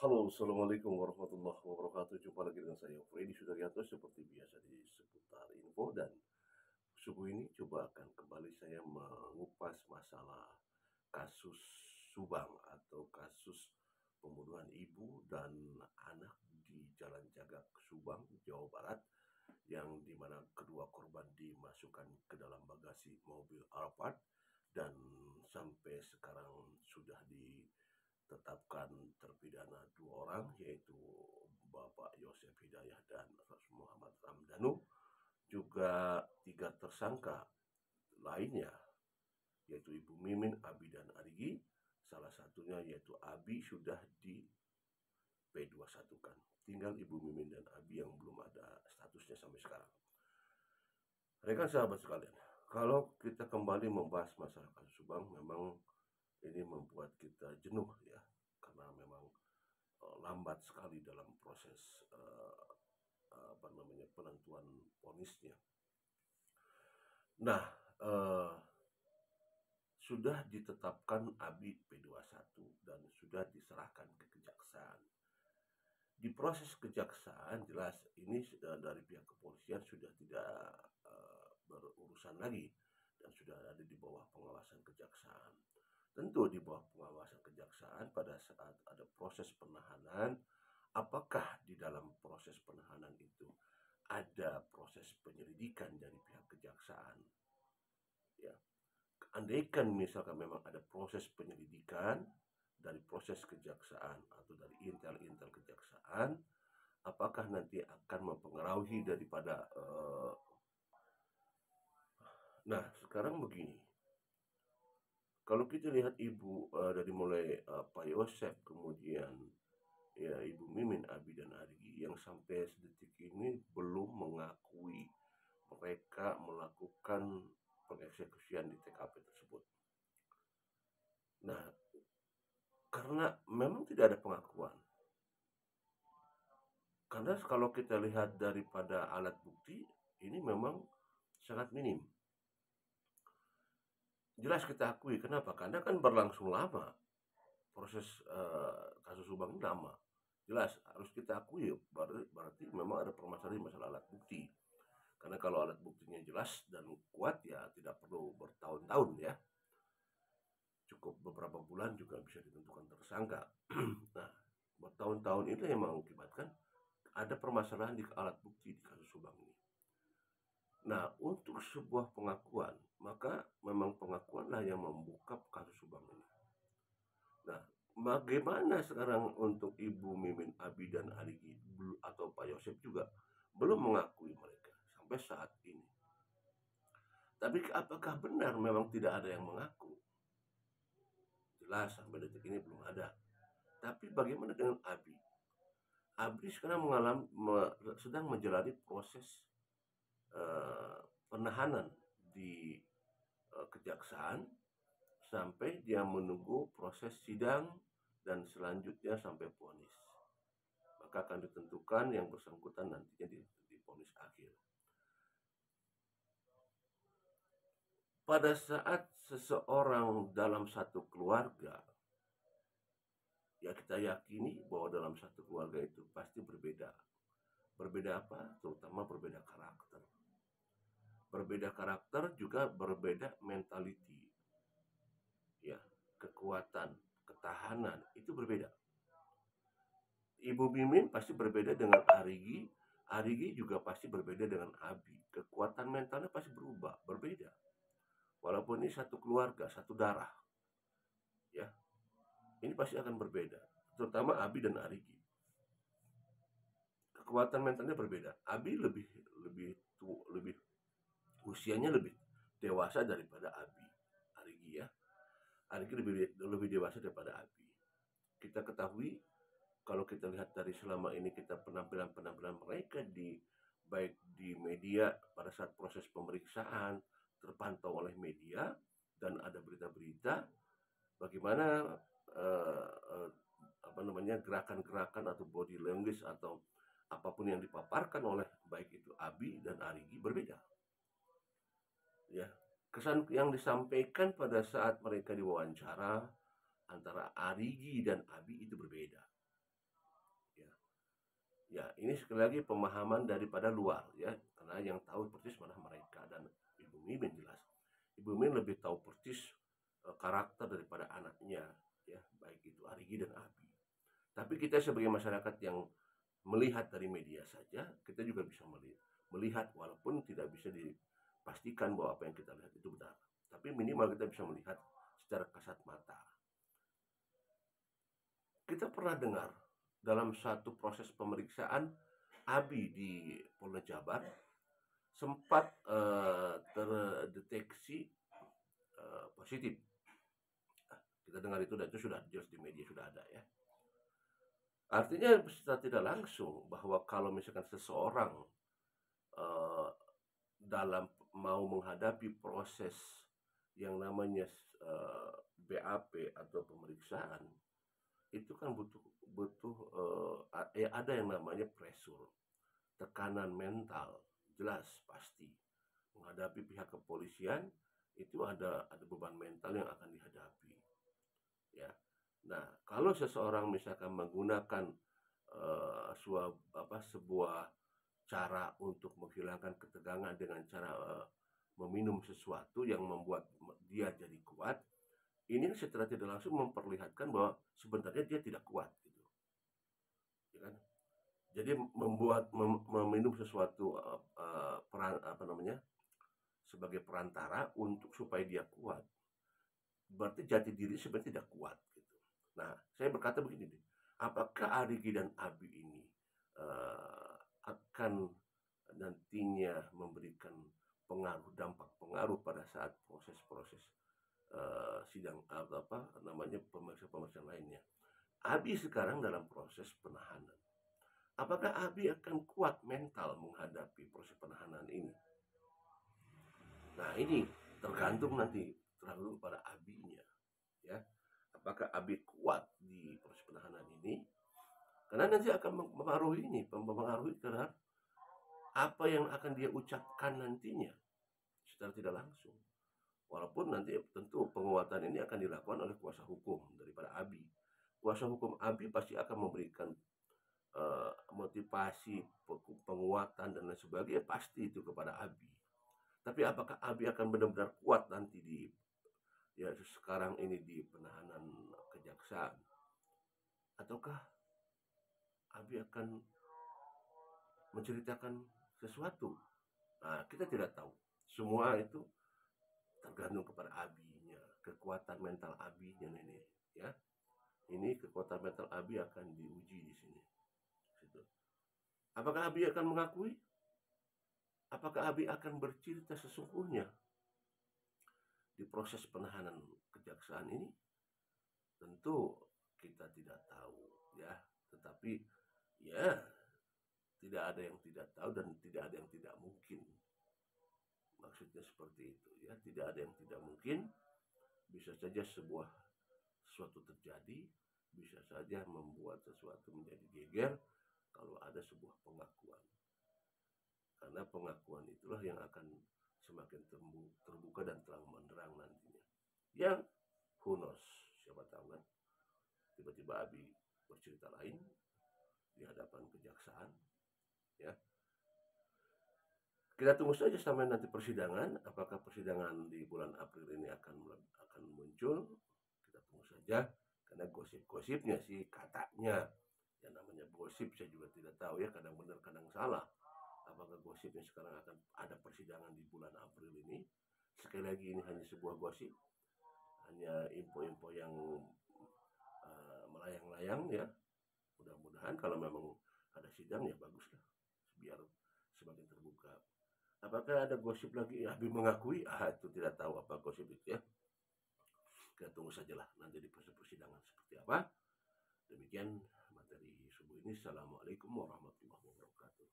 Halo, Assalamualaikum warahmatullahi wabarakatuh. Jumpa lagi dengan saya, Freddy Sudaryanto, seperti biasa di seputar info. Dan subuh ini coba akan kembali saya mengupas masalah kasus Subang atau kasus pembunuhan ibu dan anak di Jalan Cagak, Subang, Jawa Barat, yang dimana kedua korban dimasukkan ke dalam bagasi mobil Alphard dan sampai sekarang sudah ditetapkan terpidana dua orang, yaitu Bapak Yosef Hidayah dan Muhammad Ramdhanu, juga tiga tersangka lainnya, yaitu Ibu Mimin, Abi, dan Arigi. Salah satunya yaitu Abi sudah di P21 kan. Tinggal Ibu Mimin dan Abi yang belum ada statusnya sampai sekarang. Rekan sahabat sekalian, kalau kita kembali membahas masalah kasus Subang, memang ini membuat kita jenuh ya, karena memang lambat sekali dalam proses penentuan vonisnya. Nah, sudah ditetapkan Abi P21 dan sudah diserahkan ke kejaksaan. Di proses kejaksaan jelas ini dari pihak kepolisian sudah tidak berurusan lagi dan sudah ada di bawah pengawasan kejaksaan. Tentu di bawah pengawasan kejaksaan pada saat ada proses penahanan, apakah di dalam proses penahanan itu ada proses penyelidikan dari pihak kejaksaan? Ya, andaikan misalkan memang ada proses penyelidikan dari proses kejaksaan atau dari intel-intel kejaksaan, apakah nanti akan mempengaruhi daripada nah sekarang begini, kalau kita lihat ibu dari mulai Pak Yosef, kemudian ya Ibu Mimin, Abi, dan Arigi yang sampai sedetik ini belum mengakui mereka melakukan pengeksekusian di TKP tersebut. Nah, karena memang tidak ada pengakuan. Karena kalau kita lihat daripada alat bukti, ini memang sangat minim. Jelas kita akui, kenapa? Karena kan berlangsung lama. Proses kasus Subang ini lama. Jelas harus kita akui, berarti memang ada permasalahan masalah alat bukti. Karena kalau alat buktinya jelas dan kuat ya tidak perlu bertahun-tahun ya. Cukup beberapa bulan juga bisa ditentukan tersangka. Nah, bertahun-tahun itu yang mengakibatkan ada permasalahan di alat bukti di kasus Subang ini. Nah, untuk sebuah pengakuan, maka memang pengakuanlah yang membuka kasus Subang ini. Nah, bagaimana sekarang untuk Ibu Mimin, Abi, dan Arigi atau Pak Yosef juga belum mengakui mereka sampai saat ini. Tapi apakah benar memang tidak ada yang mengaku? Jelas sampai detik ini belum ada. Tapi bagaimana dengan Abi? Abi sekarang sedang menjalani proses penahanan di kejaksaan sampai dia menunggu proses sidang dan selanjutnya sampai vonis. Maka akan ditentukan yang bersangkutan nantinya di vonis akhir. Pada saat seseorang dalam satu keluarga, ya kita yakini bahwa dalam satu keluarga itu pasti berbeda. Berbeda apa? Terutama berbeda karakter. Berbeda karakter juga berbeda mentality. Ya, kekuatan, ketahanan itu berbeda. Ibu Mimin pasti berbeda dengan Arigi. Arigi juga pasti berbeda dengan Abi. Kekuatan mentalnya pasti berubah, berbeda. Walaupun ini satu keluarga, satu darah. Ya. Ini pasti akan berbeda, terutama Abi dan Arigi. Kekuatan mentalnya berbeda. Abi lebih usianya lebih dewasa daripada Abi. Arigi ya. Arigi lebih dewasa daripada Abi. Kita ketahui kalau kita lihat dari selama ini kita penampilan mereka baik di media pada saat proses pemeriksaan terpantau oleh media dan ada berita-berita bagaimana gerakan-gerakan atau body language atau apapun yang dipaparkan oleh baik itu Abi dan Arigi berbeda. Ya, kesan yang disampaikan pada saat mereka diwawancara antara Arigi dan Abi itu berbeda. Ya, ini sekali lagi pemahaman daripada luar ya, karena yang tahu persis malah mereka dan Ibu Mimin jelas. Ibu Mimin lebih tahu persis karakter daripada anaknya ya, baik itu Arigi dan Abi. Tapi kita sebagai masyarakat yang melihat dari media saja, kita juga bisa melihat walaupun tidak bisa dipastikan bahwa apa yang kita lihat itu benar. Tapi minimal kita bisa melihat secara kasat mata. Kita pernah dengar dalam satu proses pemeriksaan Abi di Polda Jabar sempat terdeteksi positif. Kita dengar itu dan itu sudah jelas di media sudah ada ya. Artinya secara tidak langsung bahwa kalau misalkan seseorang uh, dalam mau menghadapi proses yang namanya BAP atau pemeriksaan itu kan butuh butuh ada yang namanya pressure, tekanan mental, jelas pasti menghadapi pihak kepolisian itu ada beban mental yang akan dihadapi ya. Nah, kalau seseorang misalkan menggunakan sebuah cara untuk menghilangkan ketegangan dengan cara meminum sesuatu yang membuat dia jadi kuat, ini secara tidak langsung memperlihatkan bahwa sebenarnya dia tidak kuat gitu. Ya kan? Jadi meminum sesuatu sebagai perantara untuk supaya dia kuat. Berarti jati diri sebenarnya tidak kuat gitu. Nah, saya berkata begini nih, apakah Arigi dan Abi ini akan nantinya memberikan dampak pengaruh pada saat proses-proses sidang pemeriksaan lainnya. Abi sekarang dalam proses penahanan. Apakah Abi akan kuat mental menghadapi proses penahanan ini? Nah, ini tergantung nanti pada Abinya ya. Apakah Abi kuat di proses penahanan ini? Karena nanti akan mempengaruhi terhadap apa yang akan dia ucapkan nantinya secara tidak langsung. Walaupun nanti tentu penguatan ini akan dilakukan oleh kuasa hukum daripada Abi. Kuasa hukum Abi pasti akan memberikan motivasi, penguatan dan lain sebagainya pasti itu kepada Abi. Tapi apakah Abi akan benar-benar kuat nanti sekarang ini di penahanan kejaksaan? Ataukah Abi akan menceritakan sesuatu? Nah, kita tidak tahu. Semua itu tergantung kepada Abinya, kekuatan mental Abinya ini ya. Ini kekuatan mental Abi akan diuji di sini. Apakah Abi akan mengakui? Apakah Abi akan bercerita sesungguhnya di proses penahanan kejaksaan ini? Tentu kita tidak tahu ya. Tetapi ya tidak ada yang tidak tahu dan tidak ada yang tidak mungkin. Maksudnya seperti itu ya, tidak ada yang tidak mungkin. Bisa saja sesuatu terjadi, bisa saja membuat sesuatu menjadi geger kalau ada sebuah pengakuan. Karena pengakuan itulah yang akan semakin terbuka dan terang benderang nantinya. Yang who knows, siapa tahu kan, tiba-tiba Abi bercerita lain di hadapan kejaksaan ya. Kita tunggu saja sampai nanti persidangan. Apakah persidangan di bulan April ini akan muncul? Kita tunggu saja. Karena gosip-gosipnya sih katanya, yang namanya gosip saya juga tidak tahu ya. Kadang benar, kadang salah. Apakah gosipnya sekarang akan ada persidangan di bulan April ini? Sekali lagi ini hanya sebuah gosip, hanya info-info yang melayang-layang ya. Mudah-mudahan kalau memang ada sidang ya baguslah, biar semakin terbuka. Apakah ada gosip lagi? Habib mengakui, itu tidak tahu apa gosip itu ya. Kita tunggu sajalah nanti di proses persidangan seperti apa. Demikian materi subuh ini. Assalamualaikum warahmatullahi wabarakatuh.